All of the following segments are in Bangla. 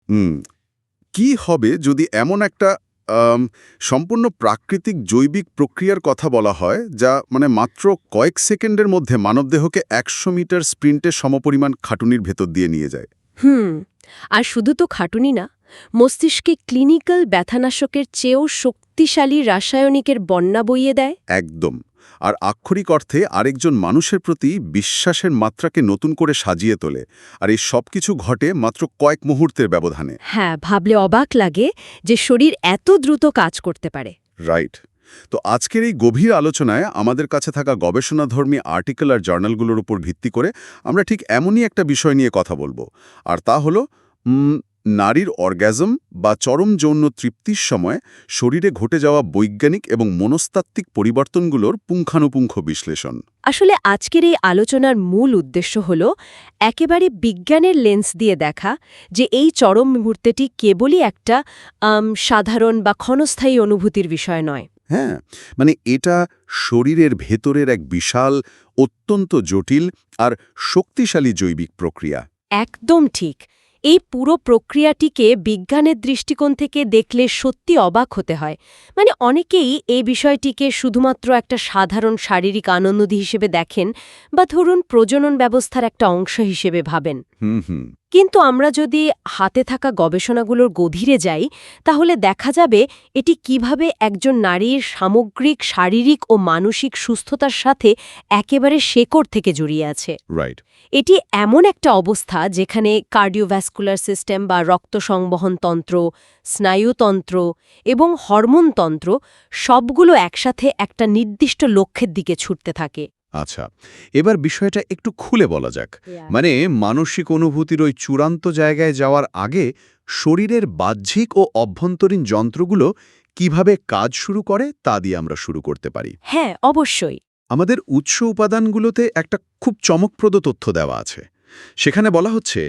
হুম কি হবে যদি এমন একটা সম্পূর্ণ প্রাকৃতিক জৈবিক প্রক্রিয়ার কথা বলা হয় যা মানে মাত্র কয়েক সেকেন্ডের মধ্যে মানবদেহকে ১০০ মিটার স্প্রিন্টের সমপরিমাণ খাটুনির ভেতর দিয়ে নিয়ে যায়? হুম আর শুধু তো খাটুনি না, মস্তিষ্কে ক্লিনিক্যাল ব্যথানাশকের চেয়েও শক্তিশালী রাসায়নিকের বন্যা বইয়ে দেয়। একদম। আর আক্ষরিক অর্থে আরেকজন মানুষের প্রতি বিশ্বাসের মাত্রাকে নতুন করে সাজিয়ে তোলে। আর এই সবকিছু ঘটে মাত্র কয়েক মুহূর্তের ব্যবধানে। হ্যাঁ, ভাবলে অবাক লাগে যে শরীর এত দ্রুত কাজ করতে পারে। রাইট। তো আজকের এই গভীর আলোচনায় আমাদের কাছে থাকা গবেষণাধর্মী আর্টিকেল আর জার্নালগুলোর উপর ভিত্তি করে আমরা ঠিক এমনই একটা বিষয় নিয়ে কথা বলবো। আর তা হলো নারীর অর্গ্যাজম বা চরম যৌন তৃপ্তির সময় শরীরে ঘটে যাওয়া বৈজ্ঞানিক এবং মনস্তাত্ত্বিক পরিবর্তনগুলোর পুঙ্খানুপুঙ্খ বিশ্লেষণ। আসলে আজকের এই আলোচনার মূল উদ্দেশ্য হল একেবারে বিজ্ঞানের লেন্স দিয়ে দেখা যে এই চরম মুহূর্তটি কেবলই একটা সাধারণ বা ক্ষণস্থায়ী অনুভূতির বিষয় নয়। হ্যাঁ, মানে এটা শরীরের ভেতরের এক বিশাল, অত্যন্ত জটিল আর শক্তিশালী জৈবিক প্রক্রিয়া। একদম ঠিক। এই পুরো প্রক্রিয়াটিকে বিজ্ঞানের দৃষ্টিকোণ থেকে দেখলে সত্যি অবাক হতে হয়। মানে অনেকেই এই বিষয়টিকে শুধুমাত্র একটা সাধারণ শারীরিক আনন্দ হিসেবে দেখেন বা ধরুন প্রজনন ব্যবস্থার একটা অংশ হিসেবে ভাবেন। হুম। কিন্তু আমরা যদি হাতে থাকা গবেষণাগুলোর গভীরে যাই তাহলে দেখা যাবে এটি কিভাবে একজন নারীর সামগ্রিক শারীরিক ও মানসিক সুস্থতার সাথে একেবারে শেকড় থেকে জড়িয়ে আছে। রাইট। এটি এমন একটা অবস্থা যেখানে কার্ডিওভ্যাসকুলার সিস্টেম বা রক্ত সংবহন তন্ত্র, স্নায়ুতন্ত্র এবং হরমোনতন্ত্র সবগুলো একসাথে একটা নির্দিষ্ট লক্ষ্যের দিকে ছুটতে থাকে। আচ্ছা, এবার বিষয়টা একটু খুলে বলা যাক। মানে মানসিক অনুভূতির ওই চূড়ান্ত জায়গায় যাওয়ার আগে শরীরের বাহ্যিক ও অভ্যন্তরীণ যন্ত্রগুলো কিভাবে কাজ শুরু করে তা দিয়ে আমরা শুরু করতে পারি। হ্যাঁ, অবশ্যই। আমাদের উৎস উপাদানগুলোতে একটা খুব চমকপ্রদ তথ্য দেওয়া আছে। সেখানে বলা হচ্ছে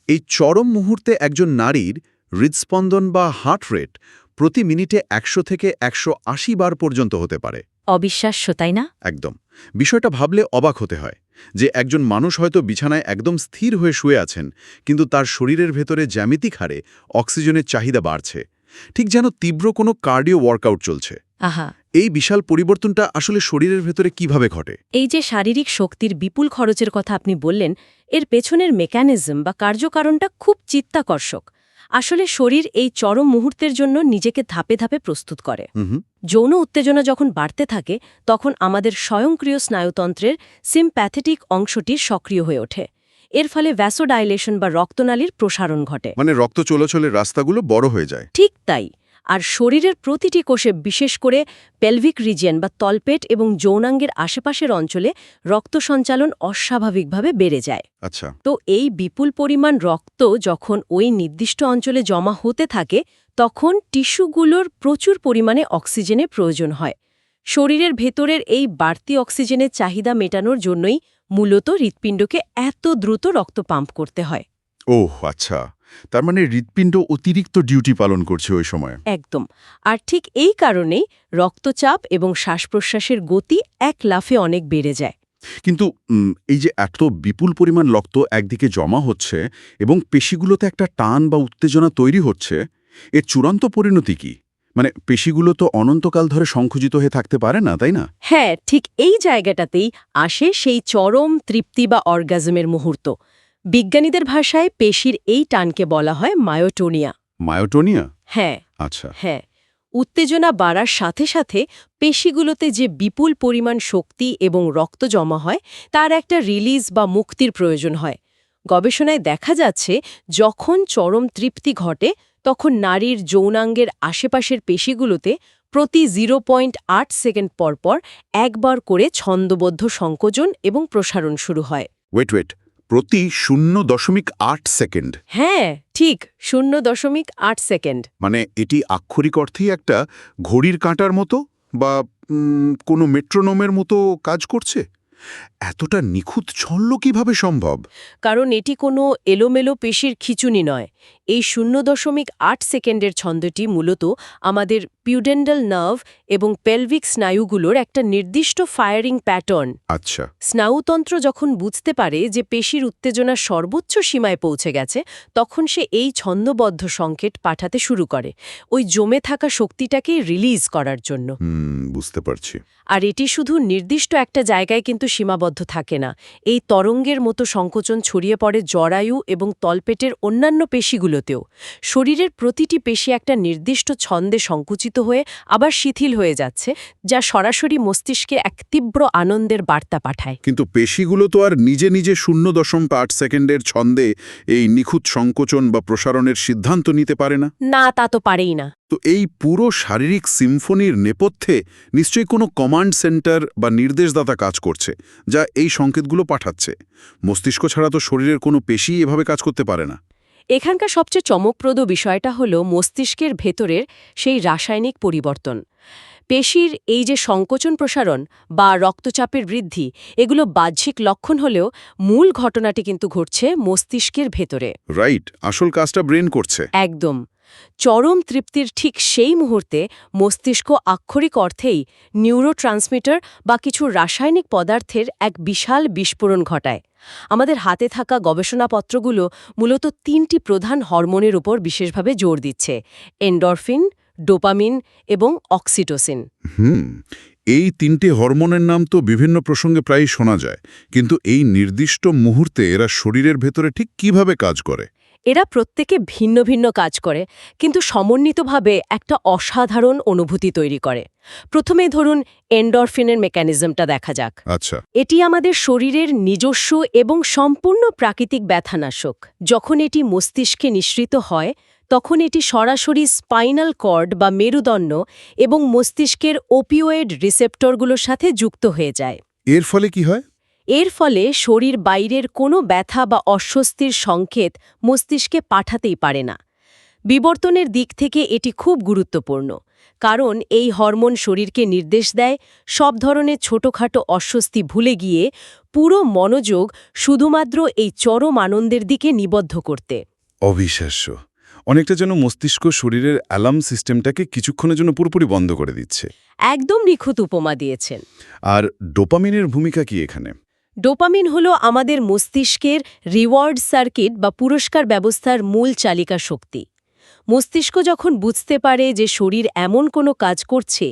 এই চরম মুহূর্তে একজন নারীর হৃদস্পন্দন বা হার্ট রেট প্রতি মিনিটে ১০০ থেকে ১৮০ বার পর্যন্ত হতে পারে। অবিশ্বাস্য, তাই না? একদম। বিষয়টা ভাবলে অবাক হতে হয় যে একজন মানুষ হয়তো বিছানায় একদম স্থির হয়ে শুয়ে আছেন, কিন্তু তার শরীরের ভেতরে জ্যামিতিক হারে অক্সিজেনের চাহিদা বাড়ছে, ঠিক যেন তীব্র কোনো কার্ডিও ওয়ার্কআউট চলছে। আহা, এই বিশাল পরিবর্তনটা আসলে শরীরের ভেতরে কিভাবে ঘটে? এই যে শারীরিক শক্তির বিপুল খরচের কথা আপনি বললেন, এর পেছনের মেকানিজম বা কার্যকারণটা খুব চিত্তাকর্ষক। আসলে শরীর এই চরম মুহূর্তের জন্য নিজেকে ধাপে ধাপে প্রস্তুত করে। হুম। যৌন উত্তেজনা যখন বাড়তে থাকে তখন আমাদের স্বয়ংক্রিয় স্নায়ুতন্ত্রের সিম্প্যাথেটিক অংশটি সক্রিয় হয়ে ওঠে। এর ফলে ভ্যাসোডাইলেশন বা রক্তনালীর প্রসারণ ঘটে। মানে রক্ত চলাচলের রাস্তাগুলো বড় হয়ে যায়। ঠিক তাই। আর শরীরের প্রতিটি কোষে, বিশেষ করে পেলভিক রিজিয়ন বা তলপেট এবং যৌনাঙ্গের আশেপাশের অঞ্চলে রক্ত সঞ্চালন অস্বাভাবিকভাবে বেড়ে যায়। আচ্ছা। তো এই বিপুল পরিমাণ রক্ত যখন ওই নির্দিষ্ট অঞ্চলে জমা হতে থাকে তখন টিস্যুগুলোর প্রচুর পরিমাণে অক্সিজেনের প্রয়োজন হয়। শরীরের ভেতরের এই বাড়তি অক্সিজেনের চাহিদা মেটানোর জন্যই মূলত হৃৎপিণ্ডকে এত দ্রুত রক্ত পাম্প করতে হয়। ওহ আচ্ছা, তার মানে হৃৎপিণ্ড অতিরিক্ত ডিউটি পালন করছে ওই সময়। একদম। আর ঠিক এই কারণেই রক্তচাপ এবং শ্বাস-প্রশ্বাসের গতি এক লাফে অনেক বেড়ে যায়। কিন্তু এই যে এত বিপুল পরিমাণ রক্ত একদিকে জমা হচ্ছে এবং পেশিগুলোতে একটা টান বা উত্তেজনা তৈরি হচ্ছে, এর চূড়ান্ত পরিণতি কি? মানে পেশিগুলো তো অনন্তকাল ধরে সংকুচিত হয়ে থাকতে পারে না, তাই না? হ্যাঁ, ঠিক এই জায়গাটাতেই আসে সেই চরম তৃপ্তি বা অর্গাজমের মুহূর্ত। বিজ্ঞানীদের ভাষায় পেশির এই টানকে বলা হয় মায়োটোনিয়া। মায়োটোনিয়া? হ্যাঁ, আচ্ছা। হ্যাঁ। উত্তেজনা বাড়ার সাথে সাথে পেশিগুলোতে যে বিপুল পরিমাণ শক্তি এবং রক্ত জমা হয় তার একটা রিলিজ বা মুক্তির প্রয়োজন হয়। গবেষণায় দেখা যাচ্ছে যখন চরম তৃপ্তি ঘটে তখন নারীর যৌনাঙ্গের আশেপাশের পেশিগুলোতে প্রতি 0.8 সেকেন্ড পরপর একবার করে ছন্দবদ্ধ সংকোচন এবং প্রসারণ শুরু হয়। ওয়েট, প্রতি 0.8 সেকেন্ড? হ্যাঁ, ঠিক 0.8 সেকেন্ড। মানে এটি আক্ষরিক অর্থেই একটা ঘড়ির কাঁটার মতো বা কোনো মেট্রোনোমের মতো কাজ করছে? এতটা নিখুঁত ছন্দ কিভাবে সম্ভব? কারণ এটি কোনো এলোমেলো পেশির খিঁচুনি নয়, এই 0.8 সেকেন্ডের ছন্দটি মূলত আমাদের পিউডেন্ডাল নার্ভ এবং পেলভিক স্নায়ুগুলোর একটা নির্দিষ্ট ফায়ারিং প্যাটার্ন। আচ্ছা। স্নায়ুতন্ত্র যখন বুঝতে পারে যে পেশির উত্তেজনা সর্বোচ্চ সীমায় পৌঁছে গেছে, তখন সে এই ছন্দবদ্ধ সংকেত পাঠাতে শুরু করে, ওই জমে থাকা শক্তিটাকে রিলিজ করার জন্য। বুঝতে পারছি। আর এটি শুধু নির্দিষ্ট একটা জায়গায় কিন্তু সীমাবদ্ধ থাকে না। এই তরঙ্গের মতো সংকোচন ছড়িয়ে পড়ে জরায়ু এবং তলপেটের অন্যান্য পেশিগুলোতেও। শরীরের প্রতিটি পেশি একটা নির্দিষ্ট ছন্দে সংকুচিত হয়ে আবার শিথিল হয়ে যাচ্ছে, যা সরাসরি মস্তিষ্কে এক তীব্র আনন্দের বার্তা পাঠায়। কিন্তু পেশিগুলো তো আর নিজে নিজে 0.8 সেকেন্ডের ছন্দে এই নিখুঁত সংকোচন বা প্রসারণের সিদ্ধান্ত নিতে পারে না। না, তা তো পারেই না। তো এই পুরো শারীরিক সিম্ফনির নেপথ্যে নিশ্চয়ই কোনো কমান্ড সেন্টার বা নির্দেশদাতা কাজ করছে, যা এই সংকেতগুলো পাঠাচ্ছে। মস্তিষ্ক ছাড়া তো শরীরের কোনো পেশি এভাবে কাজ করতে পারে না। এখানকার সবচেয়ে চমকপ্রদ বিষয়টা হলো মস্তিষ্কের ভেতরের সেই রাসায়নিক পরিবর্তন। পেশির এই যে সংকোচন প্রসারণ বা রক্তচাপের বৃদ্ধি, এগুলো বাহ্যিক লক্ষণ হলেও মূল ঘটনাটি কিন্তু ঘটছে মস্তিষ্কের ভেতরে। রাইট, আসল কাজটা ব্রেন করছে। একদম। চরম তৃপ্তির ঠিক সেই মুহূর্তে মস্তিষ্ক আক্ষরিক অর্থেই নিউরোট্রান্সমিটার বা কিছু রাসায়নিক পদার্থের এক বিশাল বিস্ফোরণ ঘটায়। আমাদের হাতে থাকা গবেষণাপত্রগুলো মূলত 3টি প্রধান হরমোনের উপর বিশেষভাবে জোর দিচ্ছে: এন্ডরফিন, ডোপামিন এবং অক্সিটোসিন। এই 3টে হরমোনের নাম তো বিভিন্ন প্রসঙ্গে প্রায়ই শোনা যায়, কিন্তু এই নির্দিষ্ট মুহূর্তে এরা শরীরের ভেতরে ঠিক কিভাবে কাজ করে? এরা প্রত্যেকে ভিন্ন ভিন্ন কাজ করে, কিন্তু সমন্বিতভাবে একটা অসাধারণ অনুভূতি তৈরি করে। প্রথমে ধরুন এন্ডরফিনের মেকানিজমটা দেখা যাক। আচ্ছা। এটি আমাদের শরীরের নিজস্ব এবং সম্পূর্ণ প্রাকৃতিক ব্যথানাশক। যখন এটি মস্তিষ্কে নিঃসৃত হয়, তখন এটি সরাসরি স্পাইনাল কর্ড বা মেরুদণ্ড এবং মস্তিষ্কের ওপিওয়েড রিসেপ্টরগুলোর সাথে যুক্ত হয়ে যায়। এর ফলে কি হয়? এর ফলে শরীর বাইরের কোনো ব্যথা বা অস্বস্তির সংকেত মস্তিষ্কে পাঠাতেই পারে না। বিবর্তনের দিক থেকে এটি খুব গুরুত্বপূর্ণ, কারণ এই হরমোন শরীরকে নির্দেশ দেয় সব ধরনের ছোটখাটো অস্বস্তি ভুলে গিয়ে পুরো মনোযোগ শুধুমাত্র এই চরম আনন্দের দিকে নিবদ্ধ করতে। অবিশ্বাস্য। অনেকটা যেন মস্তিষ্ক শরীরের অ্যালার্ম সিস্টেমটাকে কিছুক্ষণের জন্য পুরোপুরি বন্ধ করে দিচ্ছে। একদম নিখুঁত উপমা দিয়েছেন। আর ডোপামিনের ভূমিকা কি এখানে? ডোপামিন হলো আমাদের মস্তিষ্কের রিওয়ার্ড সার্কিট বা পুরস্কার ব্যবস্থার মূল চালিকা শক্তি। মস্তিষ্ক যখন বুঝতে পারে যে শরীর এমন কোনো কাজ করছে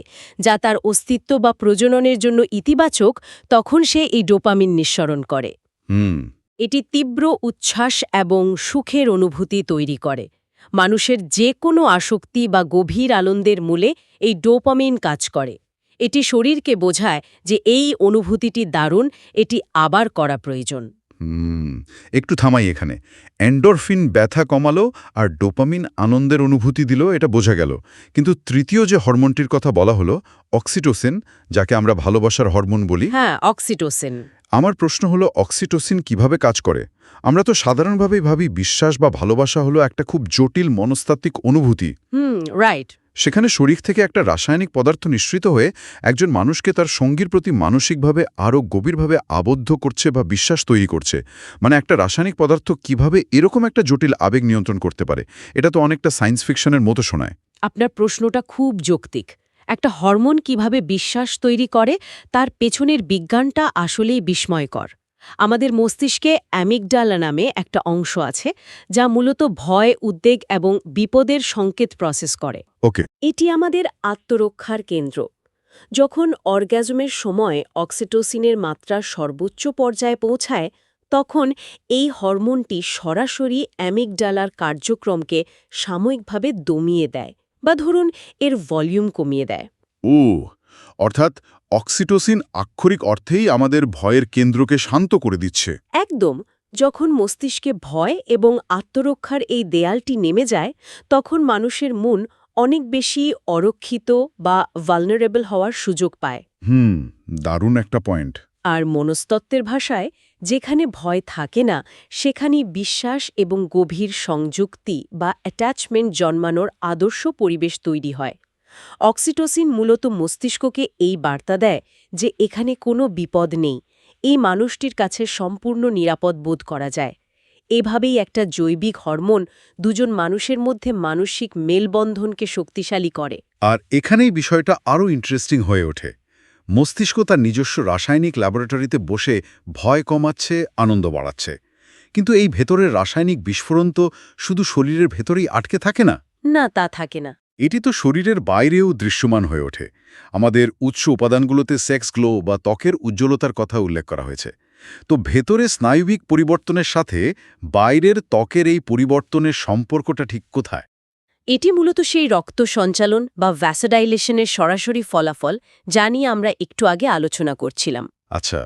যা তার অস্তিত্ব বা প্রজননের জন্য ইতিবাচক, তখন সে এই ডোপামিন নিঃসরণ করে। এটি তীব্র উচ্ছ্বাস এবং সুখের অনুভূতি তৈরি করে। মানুষের যে কোনো আসক্তি বা গভীর আনন্দের মূলে এই ডোপামিন কাজ করে। এটি শরীরকে বোঝায় যে এই অনুভূতিটি দারুণ, এটি আবার করা প্রয়োজন। একটু থামাই এখানে। এন্ডরফিন ব্যথা কমালো আর ডোপামিন আনন্দের অনুভূতি দিল, এটা বোঝা গেল। কিন্তু তৃতীয় যে হরমোনটির কথা বলা হলো, অক্সিটোসিন, যাকে আমরা ভালোবাসার হরমোন বলি। হ্যাঁ, অক্সিটোসিন। আমার প্রশ্ন হলো, অক্সিটোসিন কিভাবে কাজ করে? আমরা তো সাধারণভাবেই ভাবি বিশ্বাস বা ভালোবাসা হলো একটা খুব জটিল মনস্তাত্ত্বিক অনুভূতি। রাইট। সেখানে শরীর থেকে একটা রাসায়নিক পদার্থ নিঃসৃত হয়ে একজন মানুষকে তার সঙ্গীর প্রতি মানসিকভাবে আরও গভীরভাবে আবদ্ধ করছে বা বিশ্বাস তৈরি করছে। মানে একটা রাসায়নিক পদার্থ কিভাবে এরকম একটা জটিল আবেগ নিয়ন্ত্রণ করতে পারে? এটা তো অনেকটা সায়েন্স ফিকশনের মতো শোনায়। আপনার প্রশ্নটা খুব যৌক্তিক। একটা হরমোন কিভাবে বিশ্বাস তৈরি করে, তার পেছনের বিজ্ঞানটা আসলেই বিস্ময়কর। আমাদের মস্তিষ্কে অ্যামিগডালা নামে একটা অংশ আছে, যা মূলত ভয়, উদ্বেগ এবং বিপদের সংকেত প্রসেস করে। ওকে। এটি আমাদের আত্মরক্ষার কেন্দ্র। যখন অর্গাজমের সময় অক্সিটোসিনের মাত্রা সর্বোচ্চ পর্যায়ে পৌঁছায়, তখন এই হরমোনটি সরাসরি অ্যামিগডালার কার্যক্রমকে সাময়িকভাবে দমিয়ে দেয়, বা ধরুন এর ভলিউম কমিয়ে দেয়। অর্থাৎ অক্সিটোসিন আক্ষরিক অর্থেই আমাদের ভয়ের কেন্দ্রকে শান্ত করে দিচ্ছে। একদম। যখন মস্তিষ্কে ভয় এবং আত্মরক্ষার এই দেয়ালটি নেমে যায়, তখন মানুষের মন অনেক বেশি অরক্ষিত বা ভালনারেবল হওয়ার সুযোগ পায়। দারুণ একটা পয়েন্ট। আর মনস্তত্ত্বের ভাষায়, যেখানে ভয় থাকে না, সেখানেই বিশ্বাস এবং গভীর সংযুক্তি বা অ্যাটাচমেন্ট জন্মানোর আদর্শ পরিবেশ তৈরি হয়। অক্সিটোসিন মূলত মস্তিষ্ককে এই বার্তা দেয় যে এখানে কোনো বিপদ নেই, এই মানুষটির কাছে সম্পূর্ণ নিরাপদ বোধ করা যায়। এভাবেই একটা জৈবিক হরমোন দুজন মানুষের মধ্যে মানসিক মেলবন্ধনকে শক্তিশালী করে। আর এখানেই বিষয়টা আরও ইন্টারেস্টিং হয়ে ওঠে। মস্তিষ্ক তার নিজস্ব রাসায়নিক ল্যাবরেটরিতে বসে ভয় কমাচ্ছে, আনন্দ বাড়াচ্ছে। কিন্তু এই ভেতরের রাসায়নিক বিস্ফোরণ তো শুধু শরীরের ভেতরেই আটকে থাকে না। না, তা থাকে না। এটি তো শরীরের বাইরেও দৃশ্যমান হয়ে ওঠে। আমাদের উৎস উপাদানগুলোতে সেক্স গ্লো বা ত্বকের উজ্জ্বলতার কথা উল্লেখ করা হয়েছে। তো ভেতরে স্নায়ুবিক পরিবর্তনের সাথে বাইরের ত্বকের এই পরিবর্তনের সম্পর্কটা ঠিক কোথায়? এটি মূলত সেই রক্ত সঞ্চালন বা ভ্যাসোডাইলেশনের সরাসরি ফলাফল, যা নিয়ে আমরা একটু আগে আলোচনা করছিলাম। আচ্ছা,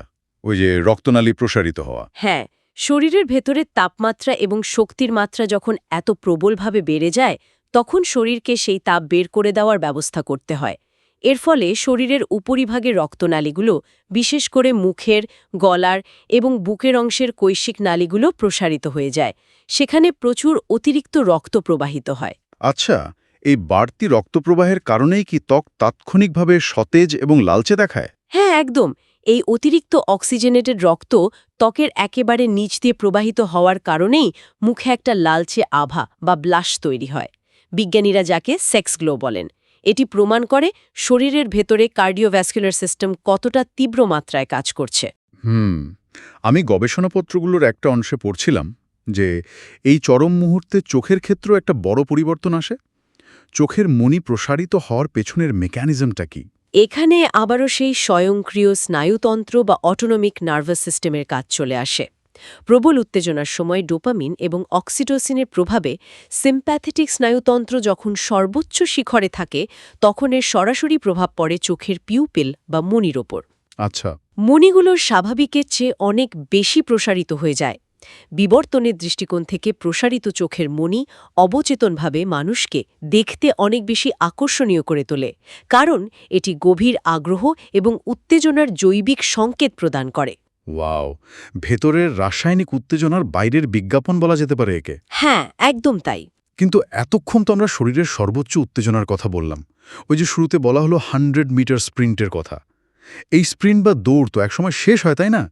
ওই যে রক্তনালী প্রসারিত হওয়া। হ্যাঁ, শরীরের ভেতরের তাপমাত্রা এবং শক্তির মাত্রা যখন এত প্রবলভাবে বেড়ে যায়, তখন শরীরকে সেই তাপ বের করে দেওয়ার ব্যবস্থা করতে হয়। এর ফলে শরীরের উপরিভাগের রক্তনালীগুলো, বিশেষ করে মুখের, গলার এবং বুকের অংশের কৈশিক নালীগুলো প্রসারিত হয়ে যায়। সেখানে প্রচুর অতিরিক্ত রক্ত প্রবাহিত হয়। আচ্ছা, এই বাড়তি রক্তপ্রবাহের কারণেই কি ত্বক তাৎক্ষণিকভাবে সতেজ এবং লালচে দেখায়? হ্যাঁ, একদম। এই অতিরিক্ত অক্সিজেনেটেড রক্ত ত্বকের একেবারে নিচ দিয়ে প্রবাহিত হওয়ার কারণেই মুখে একটা লালচে আভা বা ব্লাশ তৈরি হয়। বিজ্ঞানীরা যাকে সেক্স গ্লো বলেন। এটি প্রমাণ করে শরীরের ভেতরে কার্ডিওভ্যাসকুলার সিস্টেম কতটা তীব্র মাত্রায় কাজ করছে। আমি গবেষণাপত্রগুলোর একটা অংশে পড়ছিলাম যে এই চরম মুহূর্তে চোখের ক্ষেত্রেও একটা বড় পরিবর্তন আসে। চোখের মণি প্রসারিত হওয়ার পেছনের মেকানিজমটা কি? এখানে আবারও সেই স্বয়ংক্রিয় স্নায়ুতন্ত্র বা অটোনমিক নার্ভাস সিস্টেমের কাজ চলে আসে। প্রবল উত্তেজনার সময় ডোপামিন এবং অক্সিটোসিনের প্রভাবে সিম্প্যাথেটিক স্নায়ুতন্ত্র যখন সর্বোচ্চ শিখরে থাকে, তখন এর সরাসরি প্রভাব পড়ে চোখের পিউপিল বা মণির ওপর। আচ্ছা, মণিগুলোর স্বাভাবিকের চেয়ে অনেক বেশি প্রসারিত হয়ে যায়। বিবর্তনের দৃষ্টিকোণ থেকে প্রসারিত চোখের মণি অবচেতনভাবে মানুষকে দেখতে অনেক বেশি আকর্ষণীয় করে তোলে, কারণ এটি গভীর আগ্রহ এবং উত্তেজনার জৈবিক সংকেত প্রদান করে। ওয়াও, ভেতরের রাসায়নিক উত্তেজনার বাইরের বিজ্ঞাপন বলা যেতে পারে একে। হ্যাঁ, একদম তাই। কিন্তু এতক্ষণ তো আমরা শরীরের সর্বোচ্চ উত্তেজনার কথা বললাম। ওই যে শুরুতে বলা হলো 100 মিটার স্প্রিন্টের কথা। এই স্প্রিন্ট বা দৌড় তো একসময় শেষ হয়, তাই না?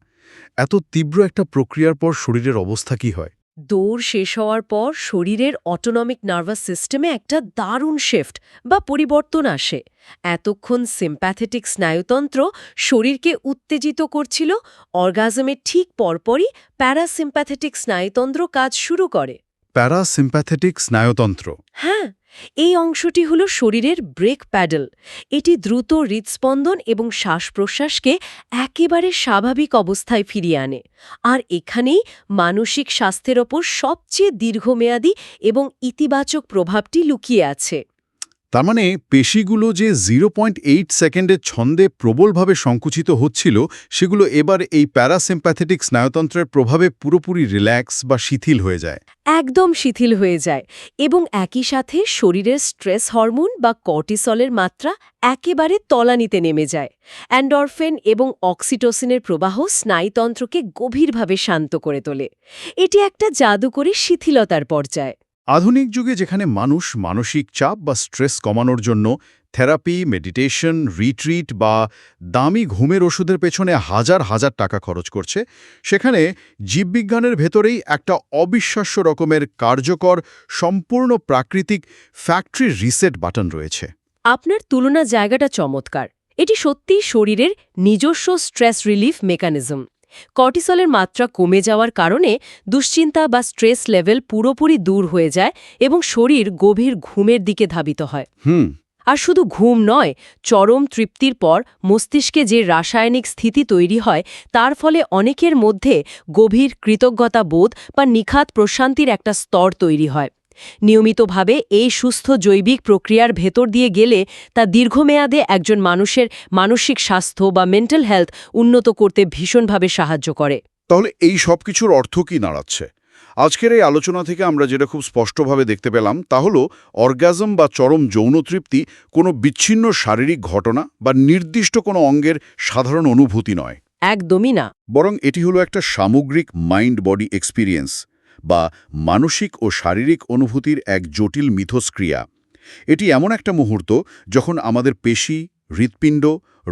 এত তীব্র একটা প্রক্রিয়ার পর শরীরের অবস্থা কি হয়? দৌড় শেষ হওয়ার পর শরীরের অটোনমিক নার্ভাস সিস্টেমে একটা দারুণ শিফট বা পরিবর্তন আসে। এতক্ষণ সিম্প্যাথেটিক স্নায়ুতন্ত্র শরীরকে উত্তেজিত করছিল, অর্গাজমের ঠিক পরপরই প্যারাসিম্প্যাথেটিক স্নায়ুতন্ত্র কাজ শুরু করে। প্যারাসিম্প্যাথেটিক স্নায়ুতন্ত্র। হ্যাঁ, এই অংশটি হল শরীরের ব্রেক প্যাডেল। এটি দ্রুত হৃদস্পন্দন এবং শ্বাস-প্রশ্বাসকে একেবারে স্বাভাবিক অবস্থায় ফিরিয়ে আনে। আর এখানেই মানসিক স্বাস্থ্যের ওপর সবচেয়ে দীর্ঘমেয়াদী এবং ইতিবাচক প্রভাবটি লুকিয়ে আছে। তার মানে পেশিগুলো যে 0.8 সেকেন্ডের ছন্দে প্রবলভাবে সংকুচিত হচ্ছিল, সেগুলো এবার এই প্যারাসিম্প্যাথেটিক স্নায়ুতন্ত্রের প্রভাবে পুরোপুরি রিল্যাক্স বা শিথিল হয়ে যায়। একদম শিথিল হয়ে যায় এবং একই সাথে শরীরের স্ট্রেস হরমোন বা কর্টিসলের মাত্রা একেবারে তলানিতে নেমে যায়। অ্যান্ডরফিন এবং অক্সিটোসিনের প্রবাহ স্নায়ুতন্ত্রকে গভীরভাবে শান্ত করে তোলে। এটি একটা জাদুকরী শিথিলতার পর্যায়। আধুনিক যুগে যেখানে মানুষ মানসিক চাপ বা স্ট্রেস কমানোর জন্য থেরাপি, মেডিটেশন, রিট্রিট বা দামি ঘুমের ওষুধের পেছনে হাজার হাজার টাকা খরচ করছে, সেখানে জীববিজ্ঞানের ভেতরেই একটা অবিশ্বাস্য রকমের কার্যকর, সম্পূর্ণ প্রাকৃতিক ফ্যাক্টরি রিসেট বাটন রয়েছে। আপনার তুলনা জায়গাটা চমৎকার। এটি সত্যিই শরীরের নিজস্ব স্ট্রেস রিলিফ মেকানিজম। কর্টিসলের মাত্রা কমে যাওয়ার কারণে দুশ্চিন্তা বা স্ট্রেস লেভেল পুরোপুরি দূর হয়ে যায় এবং শরীর গভীর ঘুমের দিকে ধাবিত হয়। আর শুধু ঘুম নয়, চরম তৃপ্তির পর মস্তিষ্কে যে রাসায়নিক স্থিতি তৈরি হয়, তার ফলে অনেকের মধ্যে গভীর কৃতজ্ঞতা বোধ বা নিখাত প্রশান্তির একটা স্তর তৈরি হয়। নিয়মিতভাবে এই সুস্থ জৈবিক প্রক্রিয়ার ভেতর দিয়ে গেলে তা দীর্ঘমেয়াদে একজন মানুষের মানসিক স্বাস্থ্য বা মেন্টাল হেলথ উন্নত করতে ভীষণভাবে সাহায্য করে। তাহলে এই সব কিছুর অর্থ কি দাঁড়াচ্ছে? আজকের এই আলোচনা থেকে আমরা যেটা খুব স্পষ্টভাবে দেখতে পেলাম তা হলো অর্গাজম বা চরম যৌন তৃপ্তি কোনো বিচ্ছিন্ন শারীরিক ঘটনা বা নির্দিষ্ট কোনো অঙ্গের সাধারণ অনুভূতি নয়। একদমই না। বরং এটি হলো একটা সামগ্রিক মাইন্ড বডি এক্সপিরিয়েন্স বা মানসিক ও শারীরিক অনুভূতির এক জটিল মিথস্ক্রিয়া। এটি এমন একটা মুহূর্ত যখন আমাদের পেশি, হৃৎপিণ্ড,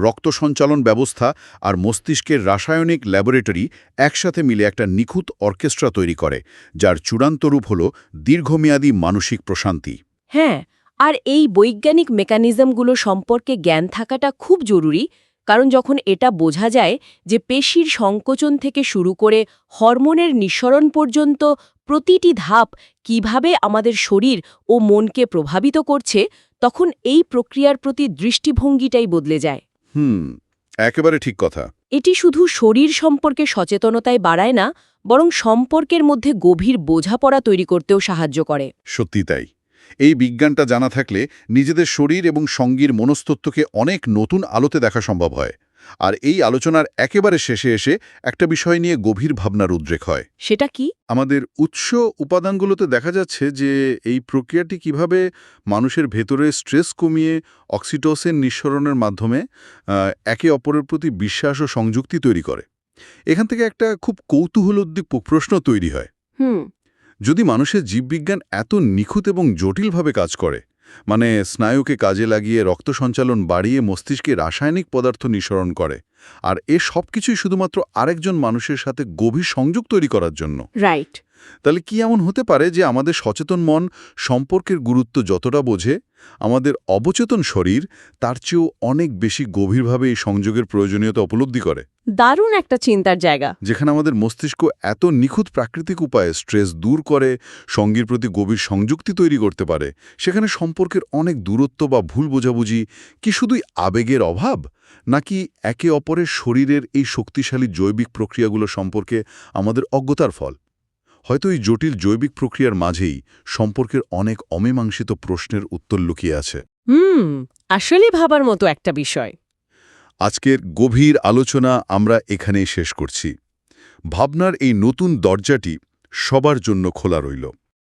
রক্ত সঞ্চালন ব্যবস্থা আর মস্তিষ্কের রাসায়নিক ল্যাবরেটরি একসাথে মিলে একটা নিখুঁত অর্কেস্ট্রা তৈরি করে, যার চূড়ান্ত রূপ হল দীর্ঘমেয়াদী মানসিক প্রশান্তি। হ্যাঁ, আর এই বৈজ্ঞানিক মেকানিজমগুলো সম্পর্কে জ্ঞান থাকাটা খুব জরুরি, কারণ যখন এটা বোঝা যায় যে পেশির সংকোচন থেকে শুরু করে হরমোনের নিঃসরণ পর্যন্ত প্রতিটি ধাপ কিভাবে আমাদের শরীর ও মনকে প্রভাবিত করছে, তখন এই প্রক্রিয়ার প্রতি দৃষ্টিভঙ্গিটাই বদলে যায়। একেবারে ঠিক কথা। এটি শুধু শরীর সম্পর্কে সচেতনতায় বাড়ায় না, বরং সম্পর্কের মধ্যে গভীর বোঝাপড়া তৈরি করতেও সাহায্য করে। সত্যি তাই। এই বিজ্ঞানটা জানা থাকলে নিজেদের শরীর এবং সঙ্গীর মনস্তত্ত্বকে অনেক নতুন আলোতে দেখা সম্ভব হয়। আর এই আলোচনার একেবারে শেষে এসে একটা বিষয় নিয়ে গভীর ভাবনার উদ্রেক হয়। সেটা কি? আমাদের উৎস উপাদানগুলোতে দেখা যাচ্ছে যে এই প্রক্রিয়াটি কিভাবে মানুষের ভেতরে স্ট্রেস কমিয়ে অক্সিটোসিন নিঃসরণের মাধ্যমে একে অপরের প্রতি বিশ্বাস ও সংযুক্তি তৈরি করে। এখান থেকে একটা খুব কৌতূহলোদ্দীপ প্রশ্ন তৈরি হয়। যদি মানুষের জীববিজ্ঞান এত নিখুঁত এবং জটিলভাবে কাজ করে, মানে স্নায়ুকে কাজে লাগিয়ে রক্ত সঞ্চালন বাড়িয়ে মস্তিষ্কে রাসায়নিক পদার্থ নিঃসরণ করে, আর এ সব কিছুই শুধুমাত্র আরেকজন মানুষের সাথে গভীর সংযোগ তৈরি করার জন্য, রাইট। তাহলে কি এমন হতে পারে যে আমাদের সচেতন মন সম্পর্কের গুরুত্ব যতটা বোঝে, আমাদের অবচেতন শরীর তার চেয়েও অনেক বেশি গভীরভাবে এই সংযোগের প্রয়োজনীয়তা উপলব্ধি করে? দারুণ একটা চিন্তার জায়গা। যেখানে আমাদের মস্তিষ্ক এত নিখুঁত প্রাকৃতিক উপায়ে স্ট্রেস দূর করে সঙ্গীর প্রতি গভীর সংযুক্তি তৈরি করতে পারে, সেখানে সম্পর্কের অনেক দূরত্ব বা ভুল বোঝাবুঝি কি শুধুই আবেগের অভাব, নাকি একে অপরের শরীরের এই শক্তিশালী জৈবিক প্রক্রিয়াগুলো সম্পর্কে আমাদের অজ্ঞতার ফল? হয়তো এই জটিল জৈবিক প্রক্রিয়ার মাঝেই সম্পর্কের অনেক অমীমাংসিত প্রশ্নের উত্তর লুকিয়ে আছে। আসলে ভাবার মতো একটা বিষয়। আজকের গভীর আলোচনা আমরা এখানেই শেষ করছি। ভাবনার এই নতুন দরজাটি সবার জন্য খোলা রইল।